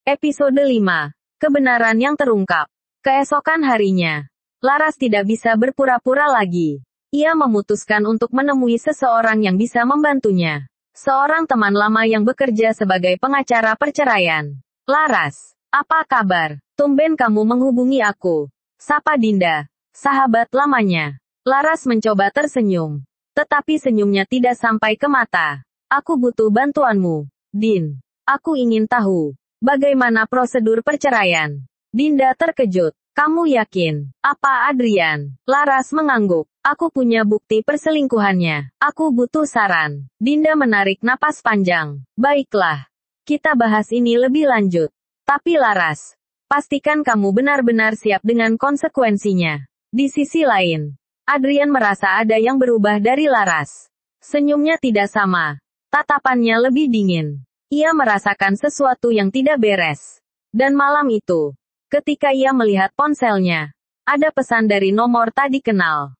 Episode 5. Kebenaran yang terungkap. Keesokan harinya, Laras tidak bisa berpura-pura lagi. Ia memutuskan untuk menemui seseorang yang bisa membantunya. Seorang teman lama yang bekerja sebagai pengacara perceraian. Laras, apa kabar? Tumben kamu menghubungi aku. Sapa Dinda, sahabat lamanya. Laras mencoba tersenyum. Tetapi senyumnya tidak sampai ke mata. Aku butuh bantuanmu, Din. Aku ingin tahu. Bagaimana prosedur perceraian? Dinda terkejut. Kamu yakin? Apa Adrian? Laras mengangguk. Aku punya bukti perselingkuhannya. Aku butuh saran. Dinda menarik napas panjang. Baiklah. Kita bahas ini lebih lanjut. Tapi Laras, pastikan kamu benar-benar siap dengan konsekuensinya. Di sisi lain, Adrian merasa ada yang berubah dari Laras. Senyumnya tidak sama. Tatapannya lebih dingin. Ia merasakan sesuatu yang tidak beres. Dan malam itu, ketika ia melihat ponselnya, ada pesan dari nomor tak dikenal.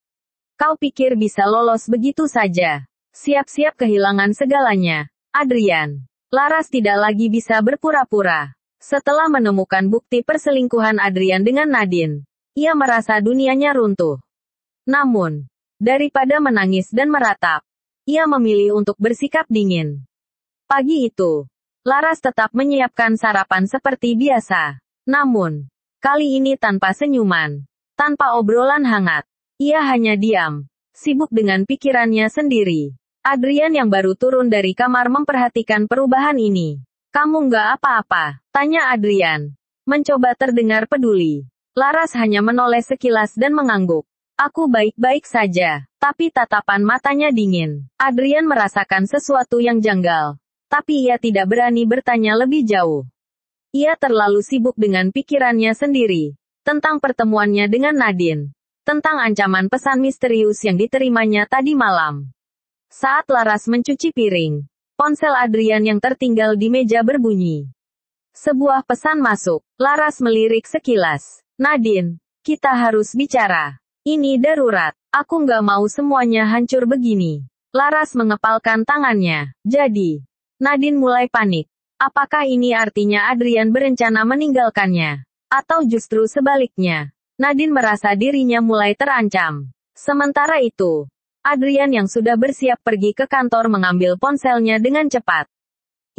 Kau pikir bisa lolos begitu saja? Siap-siap kehilangan segalanya, Adrian. Laras tidak lagi bisa berpura-pura. Setelah menemukan bukti perselingkuhan Adrian dengan Nadine, ia merasa dunianya runtuh. Namun, daripada menangis dan meratap, ia memilih untuk bersikap dingin. Pagi itu, Laras tetap menyiapkan sarapan seperti biasa. Namun, kali ini tanpa senyuman, tanpa obrolan hangat. Ia hanya diam, sibuk dengan pikirannya sendiri. Adrian yang baru turun dari kamar memperhatikan perubahan ini. Kamu nggak apa-apa? Tanya Adrian. Mencoba terdengar peduli. Laras hanya menoleh sekilas dan mengangguk. Aku baik-baik saja. Tapi tatapan matanya dingin. Adrian merasakan sesuatu yang janggal. Tapi ia tidak berani bertanya lebih jauh. Ia terlalu sibuk dengan pikirannya sendiri. Tentang pertemuannya dengan Nadine. Tentang ancaman pesan misterius yang diterimanya tadi malam. Saat Laras mencuci piring, ponsel Adrian yang tertinggal di meja berbunyi. Sebuah pesan masuk. Laras melirik sekilas. Nadine, kita harus bicara. Ini darurat. Aku nggak mau semuanya hancur begini. Laras mengepalkan tangannya. Jadi, Nadine mulai panik. Apakah ini artinya Adrian berencana meninggalkannya? Atau justru sebaliknya? Nadine merasa dirinya mulai terancam. Sementara itu, Adrian yang sudah bersiap pergi ke kantor mengambil ponselnya dengan cepat.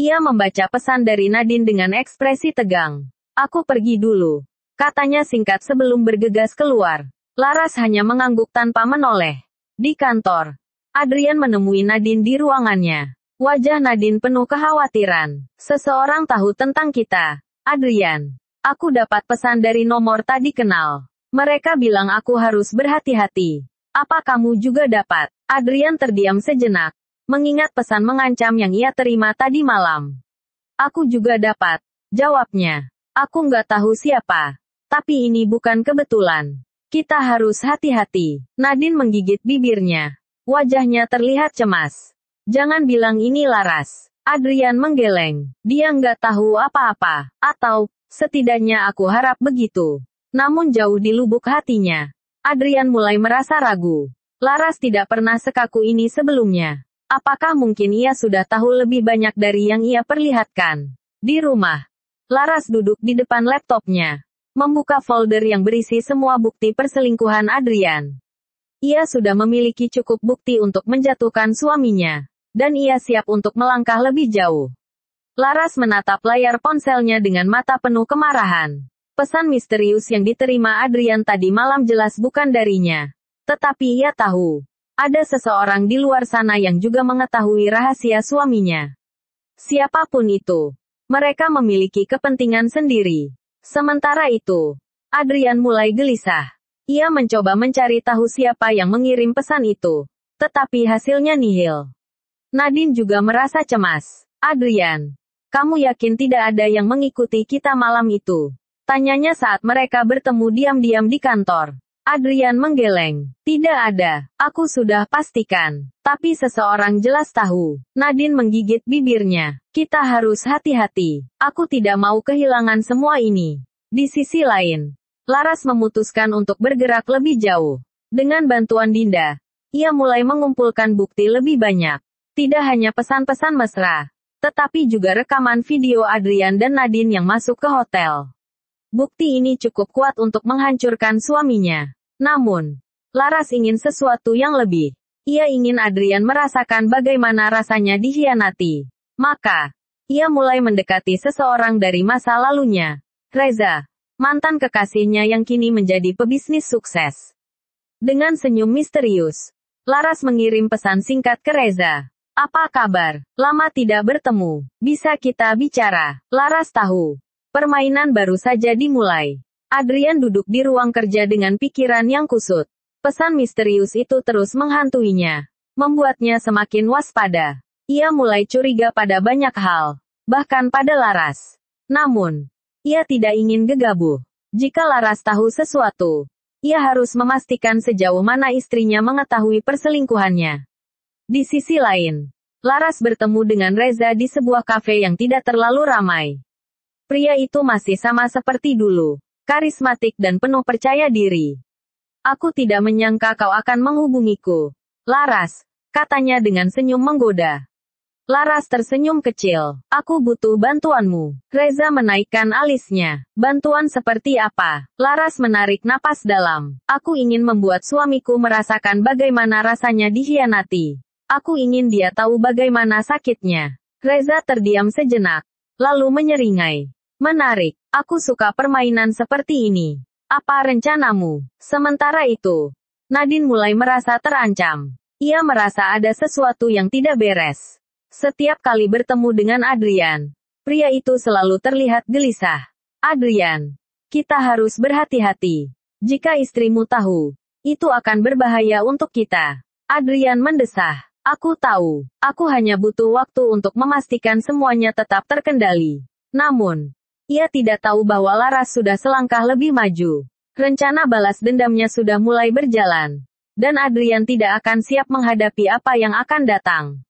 Ia membaca pesan dari Nadine dengan ekspresi tegang. Aku pergi dulu, katanya singkat sebelum bergegas keluar. Laras hanya mengangguk tanpa menoleh. Di kantor, Adrian menemui Nadine di ruangannya. Wajah Nadine penuh kekhawatiran. Seseorang tahu tentang kita, Adrian. Aku dapat pesan dari nomor tak dikenal. Mereka bilang aku harus berhati-hati. Apa kamu juga dapat? Adrian terdiam sejenak, mengingat pesan mengancam yang ia terima tadi malam. Aku juga dapat, jawabnya. Aku nggak tahu siapa. Tapi ini bukan kebetulan. Kita harus hati-hati. Nadine menggigit bibirnya. Wajahnya terlihat cemas. Jangan bilang ini Laras. Adrian menggeleng. Dia nggak tahu apa-apa. Atau, setidaknya aku harap begitu. Namun jauh di lubuk hatinya, Adrian mulai merasa ragu. Laras tidak pernah sekaku ini sebelumnya. Apakah mungkin ia sudah tahu lebih banyak dari yang ia perlihatkan? Di rumah, Laras duduk di depan laptopnya. Membuka folder yang berisi semua bukti perselingkuhan Adrian. Ia sudah memiliki cukup bukti untuk menjatuhkan suaminya. Dan ia siap untuk melangkah lebih jauh. Laras menatap layar ponselnya dengan mata penuh kemarahan. Pesan misterius yang diterima Adrian tadi malam jelas bukan darinya. Tetapi ia tahu, ada seseorang di luar sana yang juga mengetahui rahasia suaminya. Siapapun itu, mereka memiliki kepentingan sendiri. Sementara itu, Adrian mulai gelisah. Ia mencoba mencari tahu siapa yang mengirim pesan itu. Tetapi hasilnya nihil. Nadine juga merasa cemas. Adrian, kamu yakin tidak ada yang mengikuti kita malam itu? Tanyanya saat mereka bertemu diam-diam di kantor. Adrian menggeleng. Tidak ada, aku sudah pastikan. Tapi seseorang jelas tahu. Nadine menggigit bibirnya. Kita harus hati-hati. Aku tidak mau kehilangan semua ini. Di sisi lain, Laras memutuskan untuk bergerak lebih jauh. Dengan bantuan Dinda, ia mulai mengumpulkan bukti lebih banyak. Tidak hanya pesan-pesan mesra, tetapi juga rekaman video Adrian dan Nadine yang masuk ke hotel. Bukti ini cukup kuat untuk menghancurkan suaminya. Namun, Laras ingin sesuatu yang lebih. Ia ingin Adrian merasakan bagaimana rasanya dikhianati. Maka, ia mulai mendekati seseorang dari masa lalunya. Reza, mantan kekasihnya yang kini menjadi pebisnis sukses. Dengan senyum misterius, Laras mengirim pesan singkat ke Reza. Apa kabar? Lama tidak bertemu. Bisa kita bicara? Laras tahu. Permainan baru saja dimulai. Adrian duduk di ruang kerja dengan pikiran yang kusut. Pesan misterius itu terus menghantuinya, membuatnya semakin waspada. Ia mulai curiga pada banyak hal, bahkan pada Laras. Namun, ia tidak ingin gegabah. Jika Laras tahu sesuatu, ia harus memastikan sejauh mana istrinya mengetahui perselingkuhannya. Di sisi lain, Laras bertemu dengan Reza di sebuah kafe yang tidak terlalu ramai. Pria itu masih sama seperti dulu, karismatik dan penuh percaya diri. Aku tidak menyangka kau akan menghubungiku, Laras, katanya dengan senyum menggoda. Laras tersenyum kecil. Aku butuh bantuanmu. Reza menaikkan alisnya. Bantuan seperti apa? Laras menarik napas dalam. Aku ingin membuat suamiku merasakan bagaimana rasanya dikhianati. Aku ingin dia tahu bagaimana sakitnya. Reza terdiam sejenak, lalu menyeringai. Menarik. Aku suka permainan seperti ini. Apa rencanamu? Sementara itu, Nadine mulai merasa terancam. Ia merasa ada sesuatu yang tidak beres. Setiap kali bertemu dengan Adrian, pria itu selalu terlihat gelisah. Adrian, kita harus berhati-hati. Jika istrimu tahu, itu akan berbahaya untuk kita. Adrian mendesah. Aku tahu, aku hanya butuh waktu untuk memastikan semuanya tetap terkendali. Namun, ia tidak tahu bahwa Laras sudah selangkah lebih maju. Rencana balas dendamnya sudah mulai berjalan. Dan Adrian tidak akan siap menghadapi apa yang akan datang.